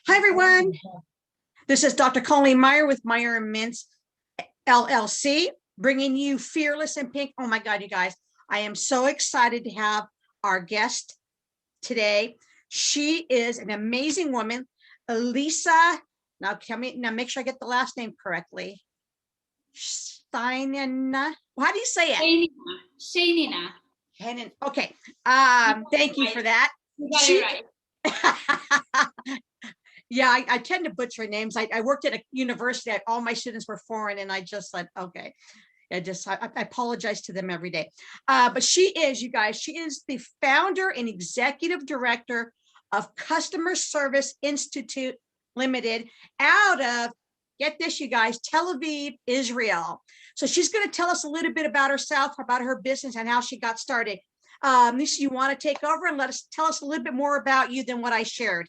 Hi, everyone. This is Dr. Colleen Meyer with Meyer and Mintz LLC, bringing you Fearless in Pink. Oh my God, you guys, I am so excited to have our guest today. She is an amazing woman, Lysa. Now, make sure I get the last name correctly. Sheinina. How do you say it? Sheinina. Okay. Thank you for that. You got it right. Yeah, I tend to butcher names. I worked at a university. All my students were foreign, and I just said, okay. I apologize to them every day. But she is, you guys, she is the founder and executive director of Customer Success Institute Ltd. out of, get this, you guys, Tel Aviv, Israel. So she's going to tell us a little bit about herself, about her business, and how she got started. Lysa, you want to take over and tell us a little bit more about you than what I shared?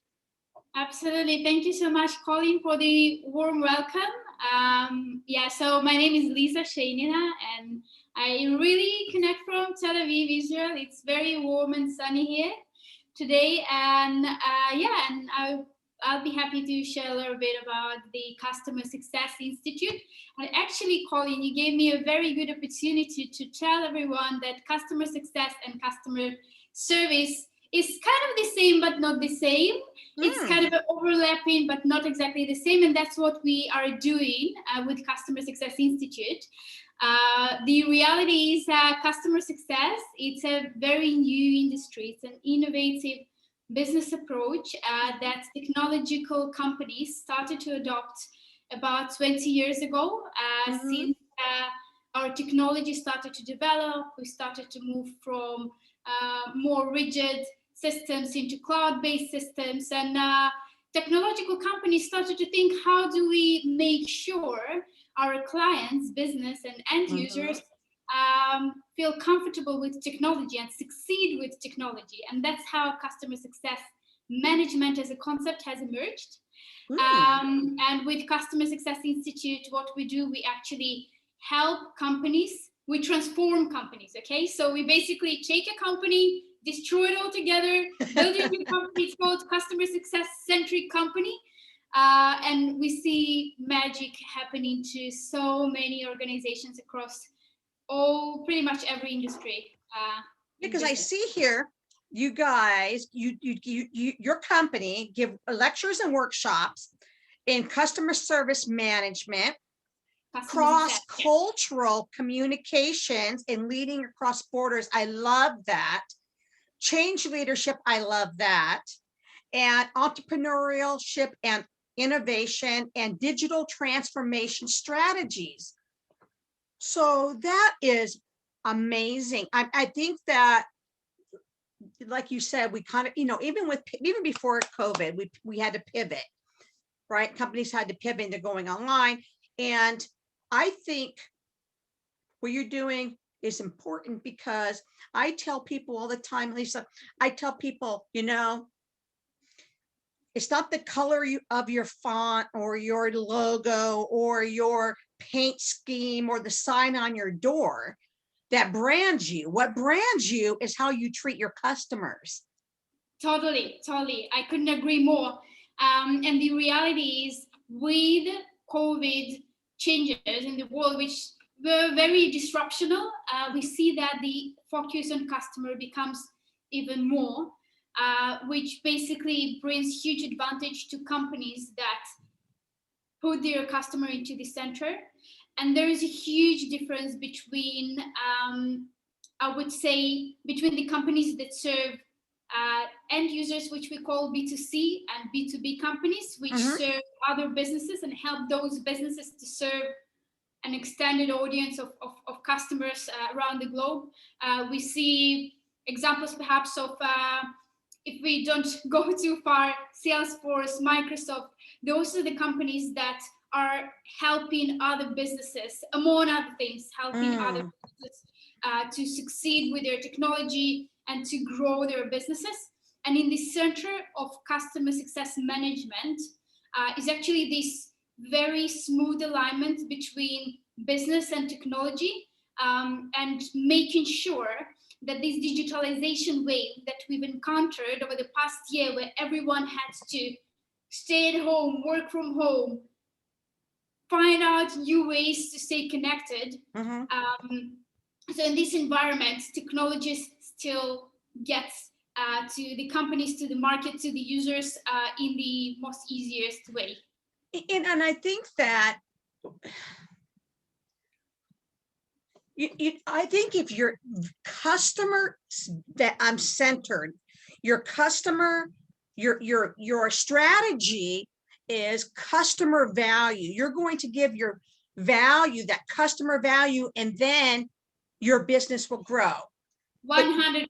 Absolutely. Thank you so much, Colleen, for the warm welcome. So my name is Lysa Sheinina, and I really connect from Tel Aviv, Israel. It's very warm and sunny here today, and I'll be happy to share a little bit about the Customer Success Institute. And actually, Colleen, you gave me a very good opportunity to tell everyone that customer success and customer service is kind of the same, but not the same. It's kind of overlapping, but not exactly the same. And that's what we are doing with Customer Success Institute. The reality is customer success, it's a very new industry. It's an innovative business approach that technological companies started to adopt about 20 years ago. Since our technology started to develop, we started to move from more rigid systems into cloud-based systems, and technological companies started to think, how do we make sure our clients, business and end users feel comfortable with technology and succeed with technology? And that's how customer success management as a concept has emerged. And with Customer Success Institute, what we do, we actually help companies, we transform companies, okay? So we basically take a company, destroy it altogether, build a new company. It's called Customer Success Centric Company. And we see magic happening to so many organizations across pretty much every industry. Because I see here, you guys, your company give lectures and workshops in customer service management, cross-cultural communications, and leading across borders. I love that. Change leadership, I love that. And entrepreneurship and innovation and digital transformation strategies. So that is amazing. I think that, like you said, we kind of, even before COVID, we had to pivot, right? Companies had to pivot into going online. And I think what you're doing is important, because I tell people all the time, Lysa, I tell people, it's not the color of your font or your logo or your paint scheme or the sign on your door that brands you. What brands you is how you treat your customers. Totally. I couldn't agree more. And the reality is, with COVID changes in the world, which were very disruptional, we see that the focus on customer becomes even more, which basically brings huge advantage to companies that put their customer into the center. And there is a huge difference between, I would say, between the companies that serve end users, which we call B2C, and B2B companies, which serve other businesses and help those businesses to serve an extended audience of customers around the globe. We see examples perhaps of, if we don't go too far, Salesforce, Microsoft. Those are the companies that are helping other businesses, among other things, helping other businesses to succeed with their technology and to grow their businesses. And in the center of customer success management is actually this very smooth alignment between business and technology, and making sure that this digitalization wave that we've encountered over the past year, where everyone had to stay at home, work from home, find out new ways to stay connected. So in this environment, technology still gets to the companies, to the market, to the users in the most easiest way. And I think that I think if your customer that I'm centered, your customer, your strategy is customer value. You're going to give your value, that customer value, and then your business will grow. 100%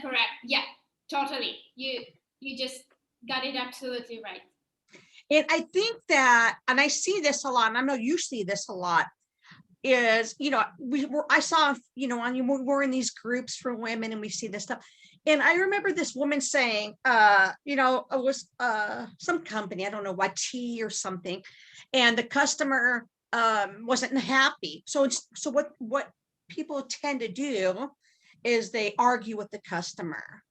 correct. Yeah, totally. You just got it absolutely right. And I think that, and I see this a lot, and I know you see this a lot, is, I saw, we're in these groups for women and we see this stuff. And I remember this woman saying, it was some company, I don't know what, tea or something, and the customer wasn't happy. So what people tend to do is they argue with the customer,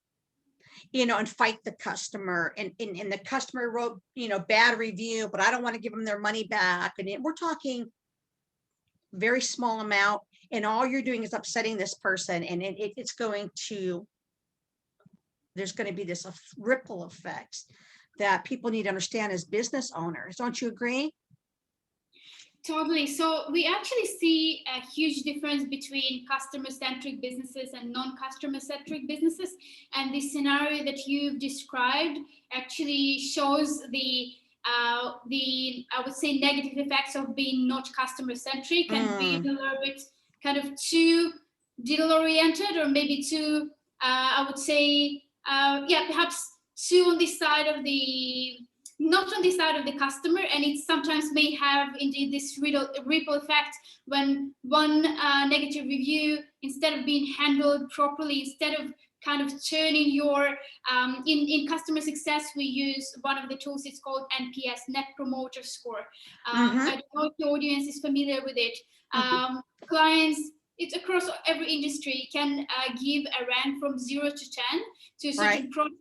and fight the customer, and the customer wrote, bad review, but I don't want to give them their money back. And we're talking very small amount, and all you're doing is upsetting this person, and it's going to, there's going to be this ripple effects that people need to understand as business owners. Don't you agree? Totally. So we actually see a huge difference between customer-centric businesses and non-customer-centric businesses. And the scenario that you've described actually shows the I would say negative effects of being not customer-centric and being a little bit kind of too deal-oriented, or maybe too, I would say, perhaps too on the side of the, not on the side of the customer. And it sometimes may have indeed this ripple effect when one negative review, instead of being handled properly, instead of kind of turning your, in customer success, we use one of the tools, it's called NPS, Net Promoter Score. I don't know if the audience is familiar with it. Clients, it's across every industry, can give a rank from 0 to 10 to a certain product.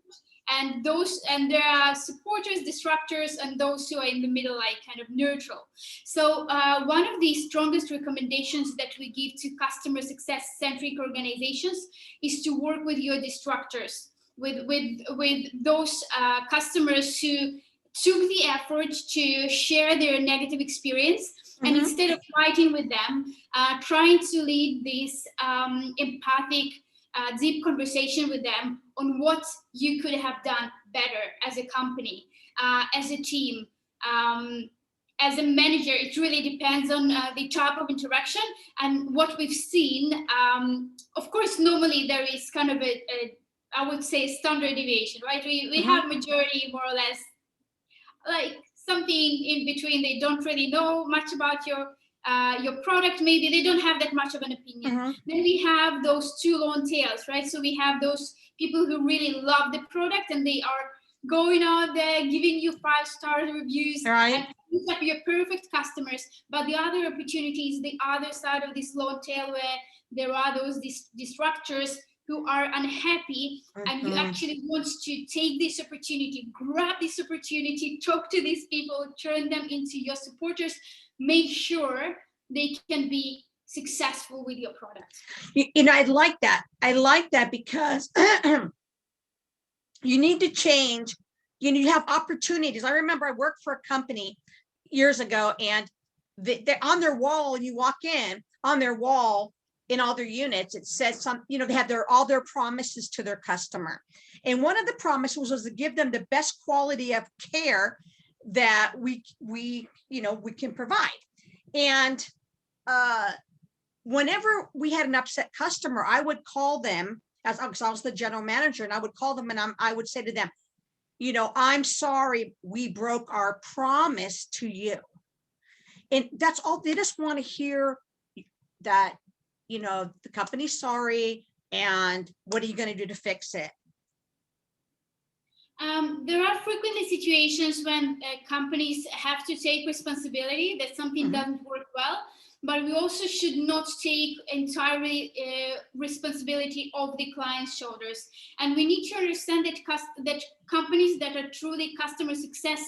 And there are supporters, disruptors, and those who are in the middle, like kind of neutral. So one of the strongest recommendations that we give to customer success-centric organizations is to work with your disruptors, with those customers who took the effort to share their negative experience. And instead of fighting with them, trying to lead this empathic, deep conversation with them on what you could have done better as a company, as a team, as a manager. It really depends on the type of interaction. And what we've seen, of course, normally there is kind of I would say, standard deviation, right? We have majority, more or less, like something in between. They don't really know much about your product. Maybe they don't have that much of an opinion. Then we have those two long tails, right? So we have those people who really love the product and they are going out there giving you 5-star reviews, and these are your perfect customers. But the other opportunity is the other side of this long tail, where there are those disruptors who are unhappy, and you actually want to take this opportunity, grab this opportunity, talk to these people, turn them into your supporters, make sure they can be successful with your product. I like that. I like that because you need to change. You have opportunities. I remember I worked for a company years ago, and they're on their wall, and you walk in, on their wall, in all their units, it says they have all their promises to their customer. And one of the promises was to give them the best quality of care that we can provide. And whenever we had an upset customer, I would call them, because I was the general manager, and I would call them and I would say to them, I'm sorry, we broke our promise to you. And that's all. They just want to hear that, the company's sorry, and what are you going to do to fix it? There are frequently situations when companies have to take responsibility that something doesn't work well, but we also should not take entirely responsibility of the client's shoulders. And we need to understand that companies that are truly customer success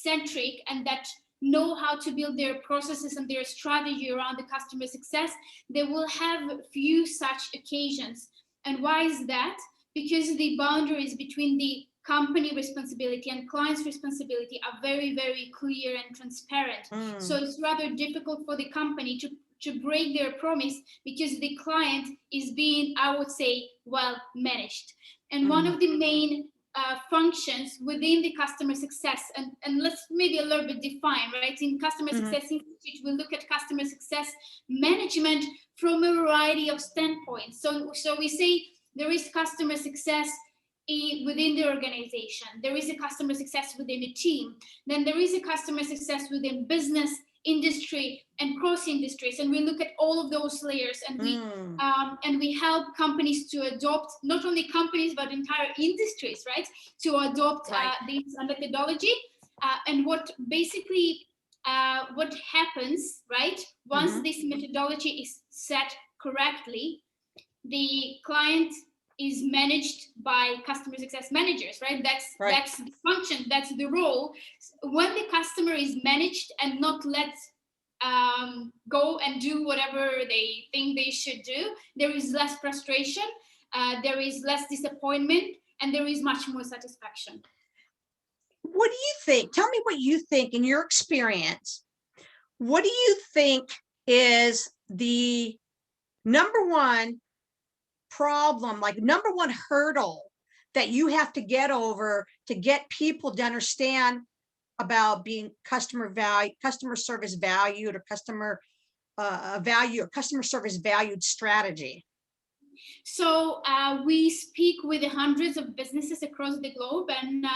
centric and that know how to build their processes and their strategy around the customer success, they will have few such occasions. And why is that? Because the boundaries between the company responsibility and client's responsibility are very, very clear and transparent. So it's rather difficult for the company to break their promise because the client is being, I would say, well managed. And one of the main functions within the customer success, and let's maybe a little bit define, right? In Customer Success Institute, we look at customer success management from a variety of standpoints. So we say there is customer success within the organization, there is a customer success within a team, then there is a customer success within business, industry, and cross industries, and we look at all of those layers, and we help companies to adopt, not only companies but entire industries, right, to adopt this methodology. And what basically what happens, right, once this methodology is set correctly, the client is managed by customer success managers, right? That's the function, that's the role. When the customer is managed and not let go and do whatever they think they should do, there is less frustration, there is less disappointment, and there is much more satisfaction. What do you think? Tell me what you think in your experience. What do you think is the number one problem, like number one hurdle that you have to get over to get people to understand about being customer service valued, or customer value, or customer service valued strategy? So we speak with hundreds of businesses across the globe, and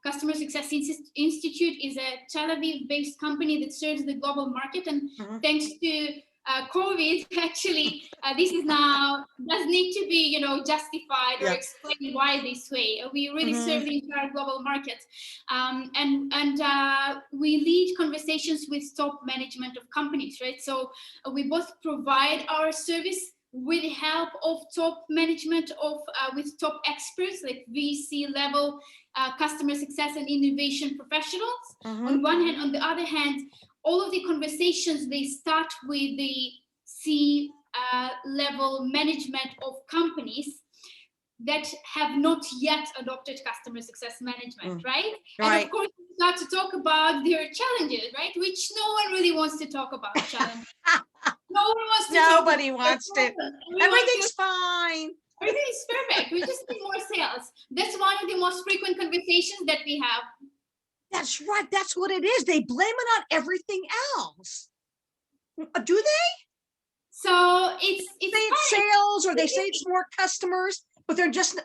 Customer Success Institute is a Tel Aviv-based company that serves the global market. And thanks to COVID, actually, this is now does need to be, justified or explained why this way. We really serve the entire global market, and we lead conversations with top management of companies, right? So we both provide our service with the help of top management with top experts like VC level customer success and innovation professionals on one hand. On the other hand, all of the conversations, they start with the C level management of companies that have not yet adopted customer success management, right? And of course, we start to talk about their challenges, right? Which no one really wants to talk about challenges. No one wants to. Nobody wants to. Everything's fine. Everything is perfect. We just need more sales. That's one of the most frequent conversations that we have. That's right. That's what it is. They blame it on everything else. Do they? So it's sales, or they say it's more customers, but they're just,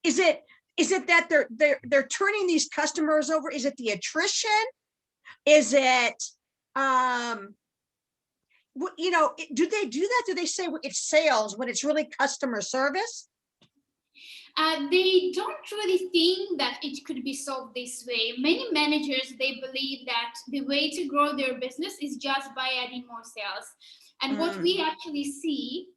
is it that they're turning these customers over? Is it the attrition? Is it do they do that? Do they say it's sales when it's really customer service? They don't really think that it could be solved this way. Many managers, they believe that the way to grow their business is just by adding more sales. And what we actually see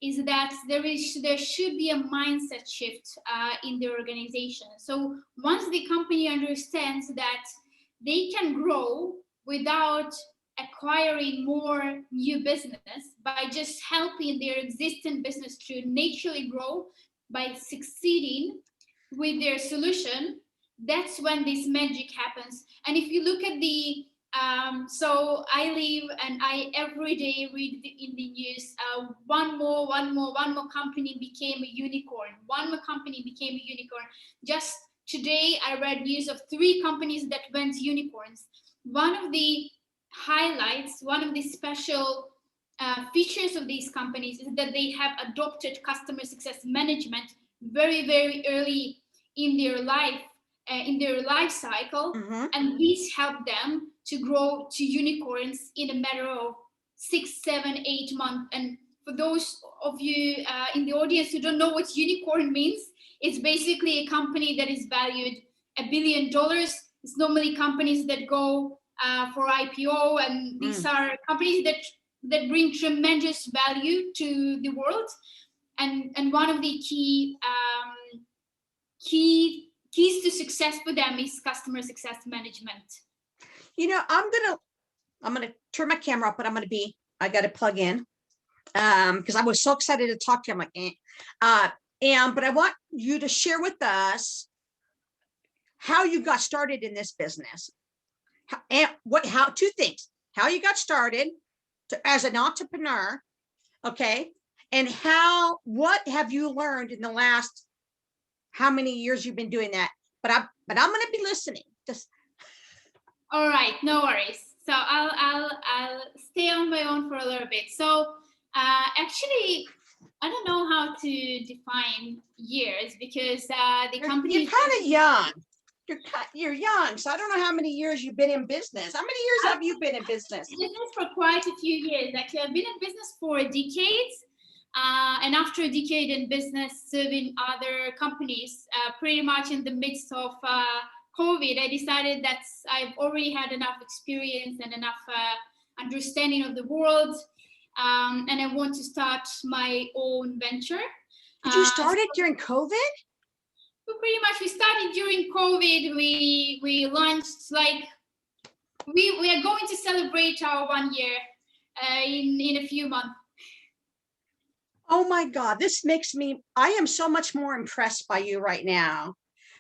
is that there should be a mindset shift in the organization. So once the company understands that they can grow without acquiring more new business, by just helping their existing business to naturally grow by succeeding with their solution, that's when this magic happens. And if you look at the so I live and I every day read in the news, one more company became a unicorn. One more company became a unicorn. Just today, I read news of 3 companies that went unicorns. One of the highlights, one of the special features of these companies is that they have adopted customer success management very, very early in their life cycle, and this helped them to grow to unicorns in a matter of 6, 7, 8 months. And for those of you in the audience who don't know what unicorn means, it's basically a company that is valued $1 billion. It's normally companies that go for IPO, and these are companies that bring tremendous value to the world. And one of the key keys to success for them is customer success management. You know, I'm gonna turn my camera up, but I got to plug in because I was so excited to talk to you. I'm like, but I want you to share with us how you got started in this business. Two things: how you got started as an entrepreneur, okay, and what have you learned in the last how many years you've been doing that? But I'm going to be listening. Just all right, no worries. So I'll stay on my own for a little bit. So actually, I don't know how to define years because the company. You're kind of young. You're young, so I don't know how many years you've been in business. How many years have you been in business? Business for quite a few years. Actually, I've been in business for decades. And after a decade in business, serving other companies, pretty much in the midst of COVID, I decided that I've already had enough experience and enough understanding of the world, and I want to start my own venture. Did you start it during COVID? Well, pretty much, we started during COVID. We launched like we are going to celebrate our 1 year in a few months. Oh my God, I am so much more impressed by you right now,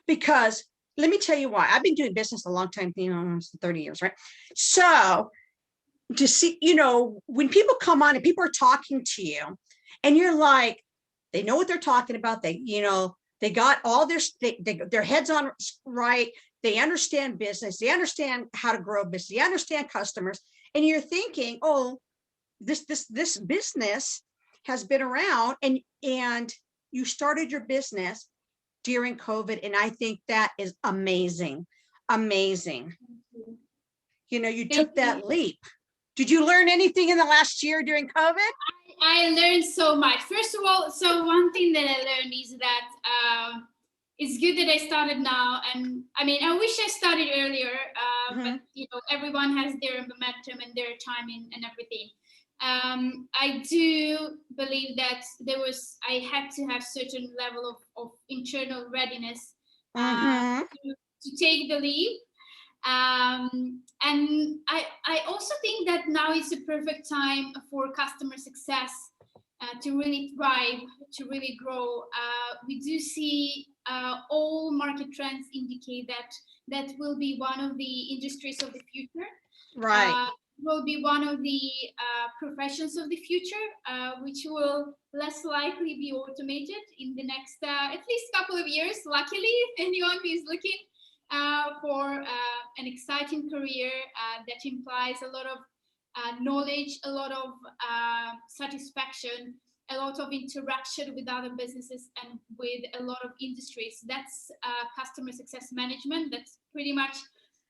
because let me tell you why. I've been doing business a long time, almost 30 years, right? So to see, when people come on and people are talking to you and you're like, they know what they're talking about. They got all their heads on right. They understand business. They understand how to grow business. They understand customers. And you're thinking, oh, this business has been around, and you started your business during COVID. And I think that is amazing. Amazing. You took that leap. Did you learn anything in the last year during COVID? I learned so much. First of all, so one thing that I learned is that it's good that I started now. And I mean, I wish I started earlier, but everyone has their momentum and their timing and everything. I do believe that I had to have certain level of internal readiness to take the leap. And I also think that now is the perfect time for customer success to really thrive, to really grow. We do see all market trends indicate that will be one of the industries of the future. Right. Will be one of the professions of the future, which will less likely be automated in the next at least couple of years. Luckily, if anyone who is looking for an exciting career that implies a lot of knowledge, a lot of satisfaction, a lot of interaction with other businesses and with a lot of industries. That's customer success management. That's pretty much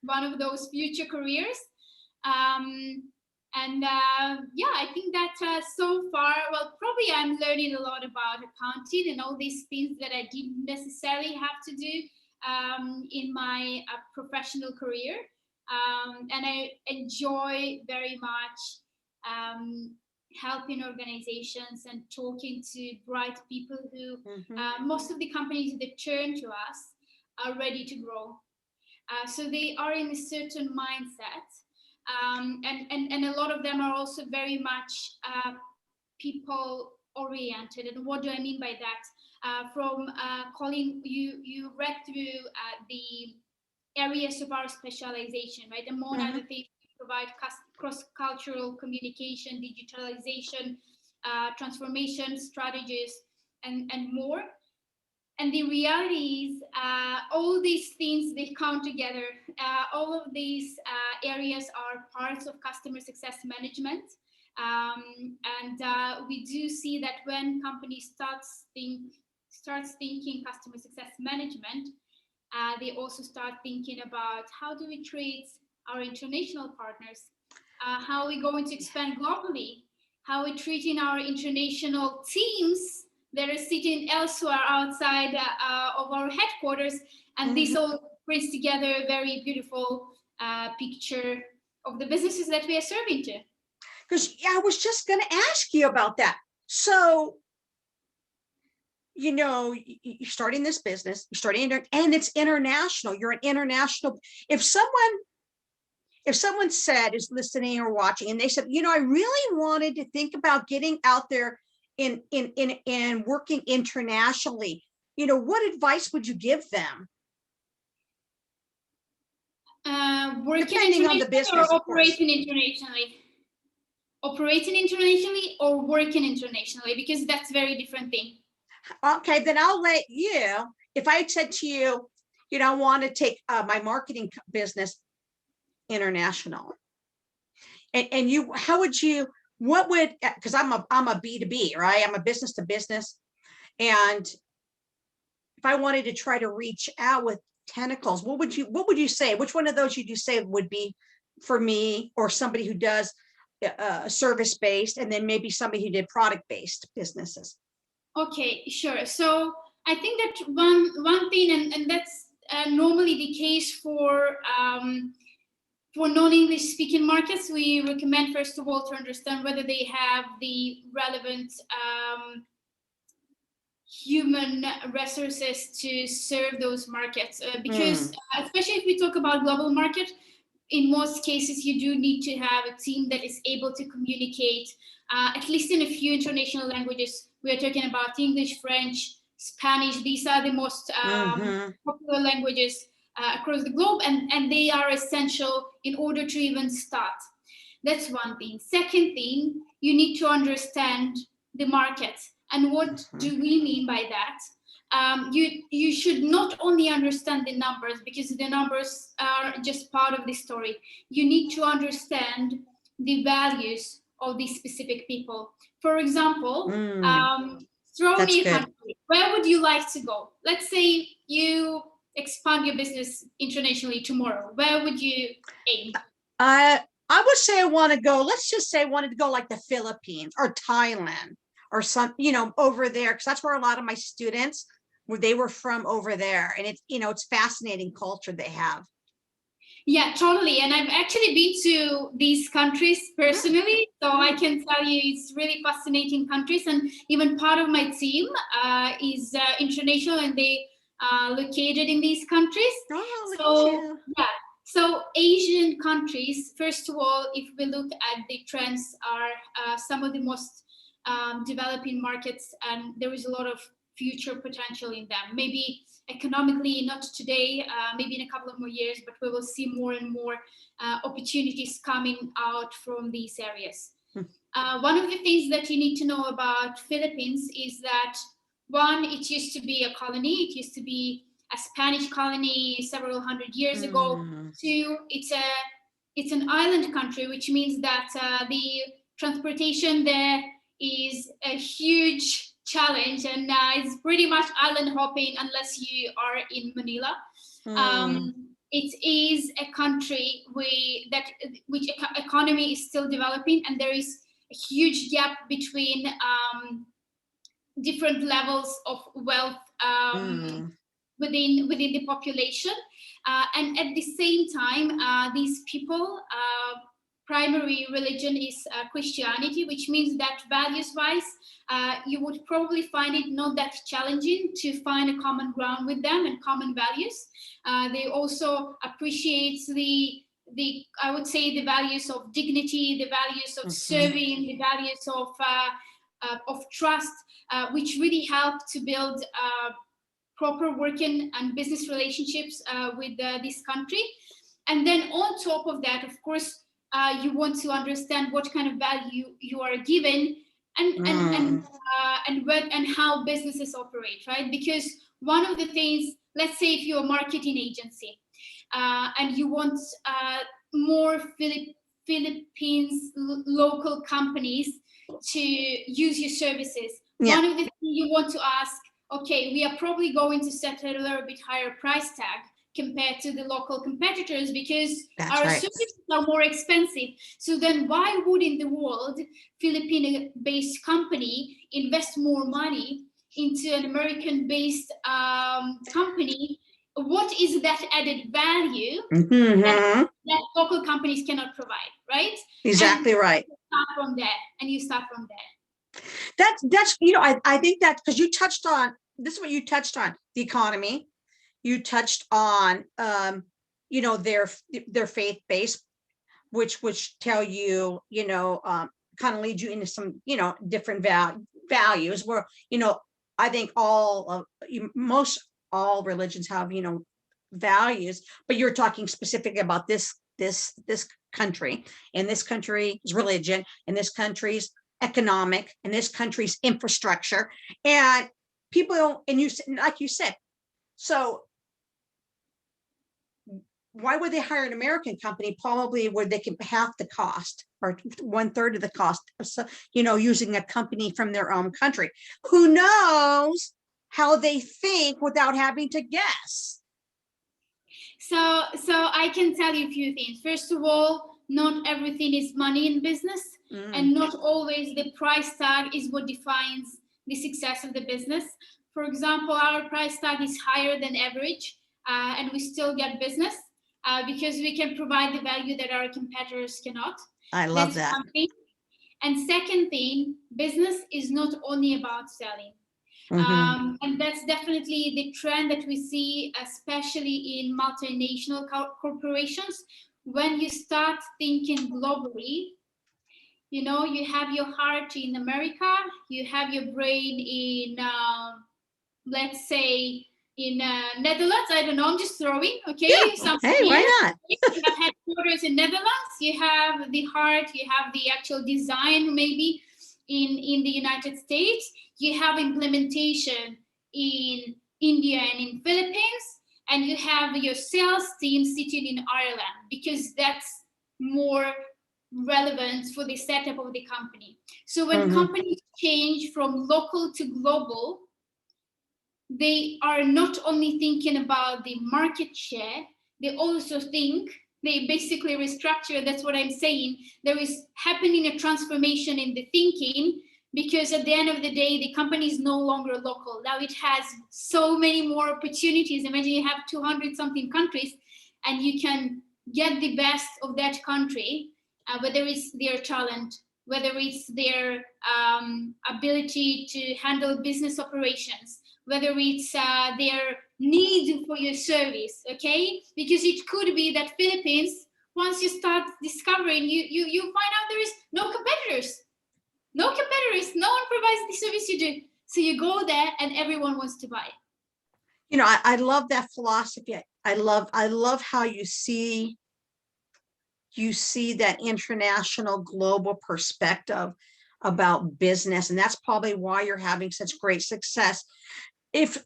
one of those future careers. I think that so far, well, probably I'm learning a lot about accounting and all these things that I didn't necessarily have to do in my professional career. And I enjoy very much helping organizations and talking to bright people who most of the companies that turn to us are ready to grow. So they are in a certain mindset. And a lot of them are also very much people oriented. And what do I mean by that? Colin, you read through the areas of our specialization, right? Among other things, we provide cross-cultural communication, digitalization, transformation strategies, and more. And the reality is, all these things, they come together. All of these areas are parts of customer success management. We do see that when companies starts thinking customer success management, they also start thinking about how do we treat our international partners? How are we going to expand globally? How are we treating our international teams that are sitting elsewhere outside of our headquarters? And this all brings together a very beautiful picture of the businesses that we are serving to. Because I was just going to ask you about that. So you're starting this business, you're starting, and it's international. You're an international. If someone said, is listening or watching, and they said, I really wanted to think about getting out there in working internationally, what advice would you give them? Working Depending on the internationally business, or of course. operating internationally? Operating internationally or working internationally, because that's very different thing. Okay, then I'll let you, if I said to you, I want to take my marketing business international, and you, how would you, what would, because I'm a B2B, right? I'm a business to business. And if I wanted to try to reach out with tentacles, what would you say? Which one of those would you say would be for me, or somebody who does service-based, and then maybe somebody who did product-based businesses? Okay, sure. So I think that one thing, and that's normally the case for non-English speaking markets, we recommend first of all to understand whether they have the relevant human resources to serve those markets, because especially if we talk about global market, in most cases you do need to have a team that is able to communicate at least in a few international languages. We are talking about English, French, Spanish. These are the most popular languages across the globe, and they are essential in order to even start. That's one thing. Second thing, you need to understand the market. And what do we mean by that? You should not only understand the numbers, because the numbers are just part of the story. You need to understand the values of these specific people. For example, throw me a country. Where would you like to go? Let's say you expand your business internationally tomorrow. Where would you aim? I would say I want to go, let's just say I wanted to go like the Philippines or Thailand or some, over there, because that's where a lot of my students, where they were from over there. And it's, it's fascinating culture they have. Yeah, totally. And I've actually been to these countries personally, so I can tell you it's really fascinating countries. And even part of my team is international, and they are located in these countries. Oh, so yeah, so Asian countries, first of all, if we look at the trends, are some of the most developing markets, and there is a lot of future potential in them. Maybe economically, not today, maybe in a couple of more years, but we will see more and more opportunities coming out from these areas. One of the things that you need to know about Philippines is that, one, it used to be a colony. It used to be a Spanish colony several hundred years ago. Two, it's an island country, which means that the transportation there is a huge challenge, and it's pretty much island hopping unless you are in Manila. It is a country which economy is still developing, and there is a huge gap between different levels of wealth within the population, and at the same time, these people, primary religion is Christianity, which means that values-wise, you would probably find it not that challenging to find a common ground with them and common values. They also appreciate I would say, the values of dignity, the values of serving, the values of trust, which really help to build proper working and business relationships with this country. And then on top of that, of course, you want to understand what kind of value you are given, and how businesses operate, right? Because one of the things, let's say if you're a marketing agency and you want more Philippines local companies to use your services, one of the things you want to ask, okay, we are probably going to set a little bit higher price tag compared to the local competitors, because our services are more expensive. So then why would in the world Filipino-based company invest more money into an American-based company? What is that added value that local companies cannot provide, right? Exactly right. You start from there. That's I think that, because you touched on this is what you touched on, the economy. You touched on, you know, their faith-based, which tell you, you know, kind of lead you into some, you know, different values where, you know, I think most all religions have, you know, values, but you're talking specifically about this country, and this country's religion, and this country's economic, and this country's infrastructure, and people, and you, like you said, so why would they hire an American company, probably where they can half the cost or 1/3 of the cost, so, you know, using a company from their own country, who knows how they think without having to guess. So I can tell you a few things. First of all, not everything is money in business, and not always the price tag is what defines the success of the business. For example, our price tag is higher than average, and we still get business because we can provide the value that our competitors cannot. I love that. One thing. And second thing, business is not only about selling. And that's definitely the trend that we see, especially in multinational corporations. When you start thinking globally, you know, you have your heart in America, you have your brain in, let's say, in Netherlands. I don't know, I'm just throwing, okay? Yeah. Hey, why not? You have headquarters in Netherlands, you have the heart, you have the actual design maybe in the United States, you have implementation in India and in Philippines, and you have your sales team sitting in Ireland, because that's more relevant for the setup of the company. So when companies change from local to global, they are not only thinking about the market share, they also think, they basically restructure. That's what I'm saying. There is happening a transformation in the thinking, because at the end of the day, the company is no longer local. Now it has so many more opportunities. Imagine you have 200 something countries, and you can get the best of that country, whether it's their talent, whether it's their ability to handle business operations, whether it's their need for your service, okay? Because it could be that Philippines, once you start discovering, you find out there is no competitors. No competitors, no one provides the service you do. So you go there and everyone wants to buy. You know, I love that philosophy. I love how you see that international global perspective about business. And that's probably why you're having such great success. If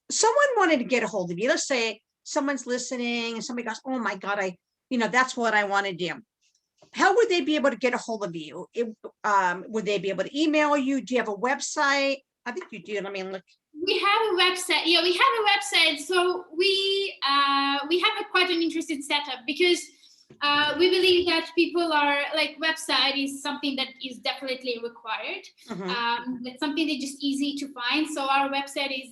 someone wanted to get a hold of you, let's say someone's listening and somebody goes, oh my God, that's what I want to do. How would they be able to get a hold of you? Would they be able to email you? Do you have a website? I think you do. Let me look. We have a website. Yeah, we have a website. So we have quite an interesting setup, because we believe that people are like, website is something that is definitely required. It's something that's just easy to find. So our website is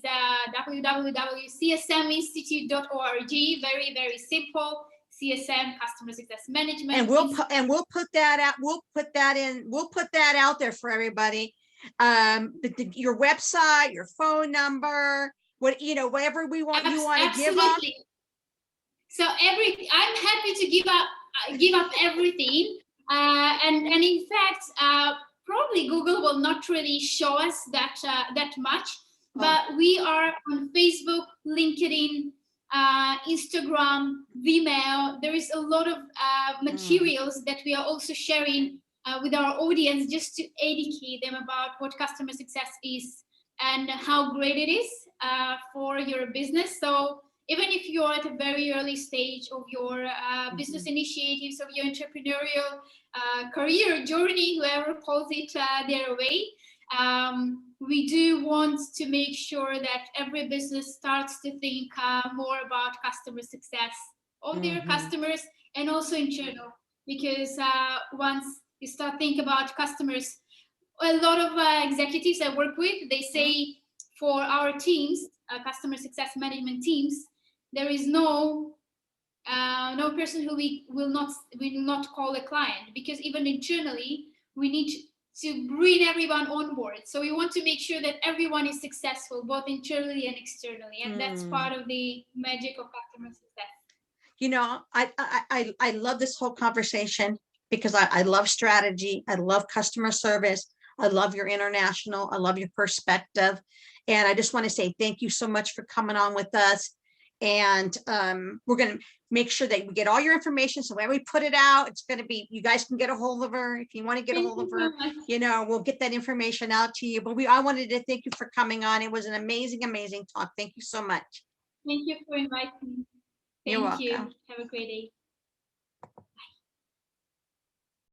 www.csminstitute.org. Very, very simple. CSM, Customer Success Management. And we'll put that out. We'll put that out there for everybody. Your website, your phone number, whatever you want to give up. So I'm happy to give up everything. And in fact, probably Google will not really show us that much, but we are on Facebook, LinkedIn, Instagram, Vimeo. There is a lot of materials that we are also sharing with our audience, just to educate them about what customer success is and how great it is for your business. So even if you're at a very early stage of your business initiatives, of your entrepreneurial career journey, whoever calls it their way, we do want to make sure that every business starts to think more about customer success of their customers, and also internal, because once you start thinking about customers, a lot of executives I work with, they say for our teams, customer success management teams, there is no person who we will not call a client, because even internally we need to bring everyone on board. So we want to make sure that everyone is successful, both internally and externally. And that's part of the magic of customer success. You know, I love this whole conversation because I love strategy. I love customer service. I love your international. I love your perspective. And I just want to say thank you so much for coming on with us. And we're going to make sure that we get all your information. So when we put it out, it's going to be, you guys can get a hold of her. If you want to get a hold of her, you know, we'll get that information out to you. But I wanted to thank you for coming on. It was an amazing, amazing talk. Thank you so much. Thank you for inviting me. You're Thank you. welcome. Have a great day.